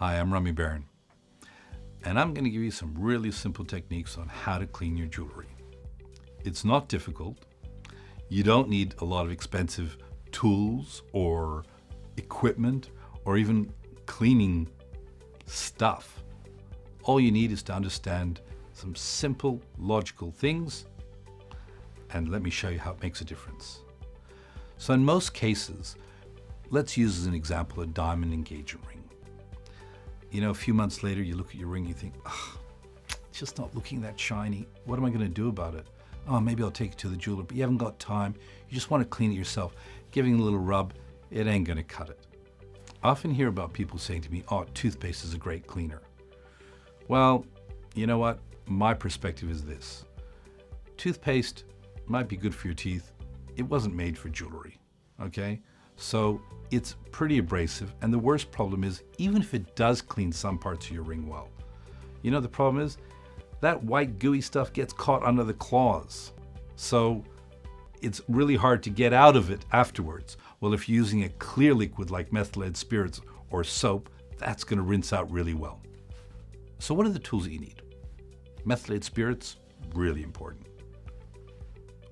Hi, I'm Rami Baron, and I'm going to give you some really simple techniques on how to clean your jewelry. It's not difficult. You don't need a lot of expensive tools or equipment or even cleaning stuff. All you need is to understand some simple, logical things, and let me show you how it makes a difference. So in most cases, let's use as an example a diamond engagement ring. You know, a few months later, you look at your ring, you think, oh, it's just not looking that shiny. What am I going to do about it? Oh, maybe I'll take it to the jeweler, but you haven't got time. You just want to clean it yourself. Giving it a little rub, it ain't going to cut it. I often hear about people saying to me, oh, toothpaste is a great cleaner. Well, you know what? My perspective is this. Toothpaste might be good for your teeth. It wasn't made for jewelry, okay? So it's pretty abrasive, and the worst problem is, even if it does clean some parts of your ring well, you know the problem is, that white gooey stuff gets caught under the claws. So it's really hard to get out of it afterwards. Well, if you're using a clear liquid like methylated spirits or soap, that's going to rinse out really well. So what are the tools that you need? Methylated spirits, really important.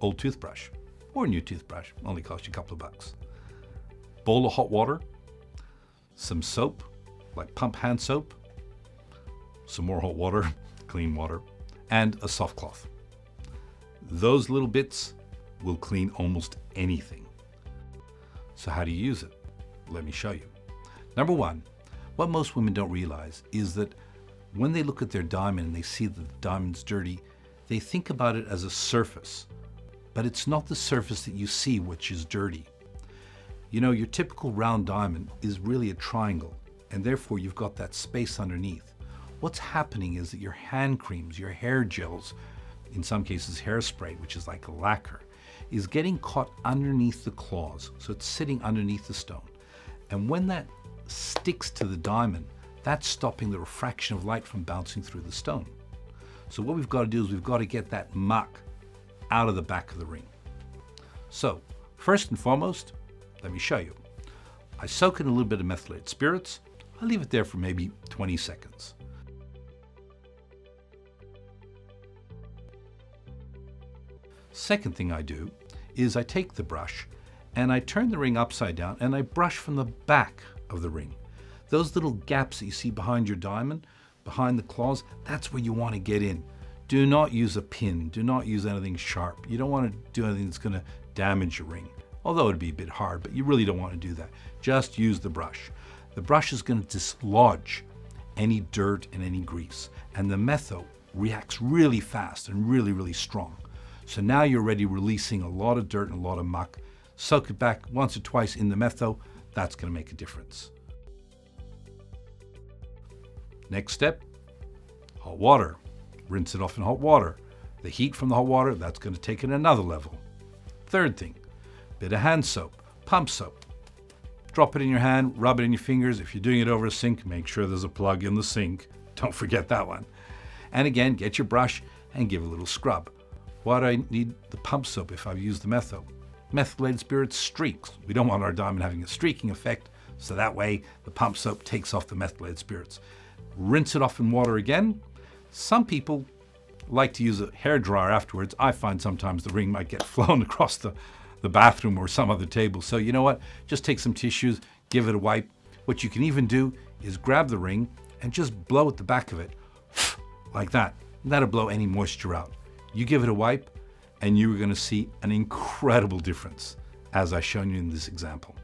Old toothbrush or new toothbrush, only cost you a couple of bucks. Bowl of hot water, some soap, like pump hand soap, some more hot water, clean water, and a soft cloth. Those little bits will clean almost anything. So how do you use it? Let me show you. Number one, what most women don't realize is that when they look at their diamond and they see that the diamond's dirty, they think about it as a surface, but it's not the surface that you see which is dirty. You know, your typical round diamond is really a triangle, and therefore you've got that space underneath. What's happening is that your hand creams, your hair gels, in some cases hairspray, which is like a lacquer, is getting caught underneath the claws, so it's sitting underneath the stone. And when that sticks to the diamond, that's stopping the refraction of light from bouncing through the stone. So what we've got to do is we've got to get that muck out of the back of the ring. So first and foremost, let me show you. I soak in a little bit of methylated spirits. I leave it there for maybe 20 seconds. Second thing I do is I take the brush and I turn the ring upside down and I brush from the back of the ring. Those little gaps that you see behind your diamond, behind the claws, that's where you want to get in. Do not use a pin. Do not use anything sharp. You don't want to do anything that's going to damage your ring. Although it'd be a bit hard, but you really don't want to do that. Just use the brush. The brush is going to dislodge any dirt and any grease. And the metho reacts really fast and really, really strong. So now you're already releasing a lot of dirt and a lot of muck. Soak it back once or twice in the metho. That's going to make a difference. Next step, hot water. Rinse it off in hot water. The heat from the hot water, that's going to take it another level. Third thing, bit of hand soap, pump soap. Drop it in your hand, rub it in your fingers. If you're doing it over a sink, make sure there's a plug in the sink. Don't forget that one. And again, get your brush and give a little scrub. Why do I need the pump soap if I've used the metho? Methylated spirits streaks. We don't want our diamond having a streaking effect, so that way the pump soap takes off the methylated spirits. Rinse it off in water again. Some people like to use a hairdryer afterwards. I find sometimes the ring might get flown across the bathroom or some other table. So you know what? Just take some tissues, give it a wipe. What you can even do is grab the ring and just blow at the back of it, like that. That'll blow any moisture out. You give it a wipe and you're going to see an incredible difference, as I've shown you in this example.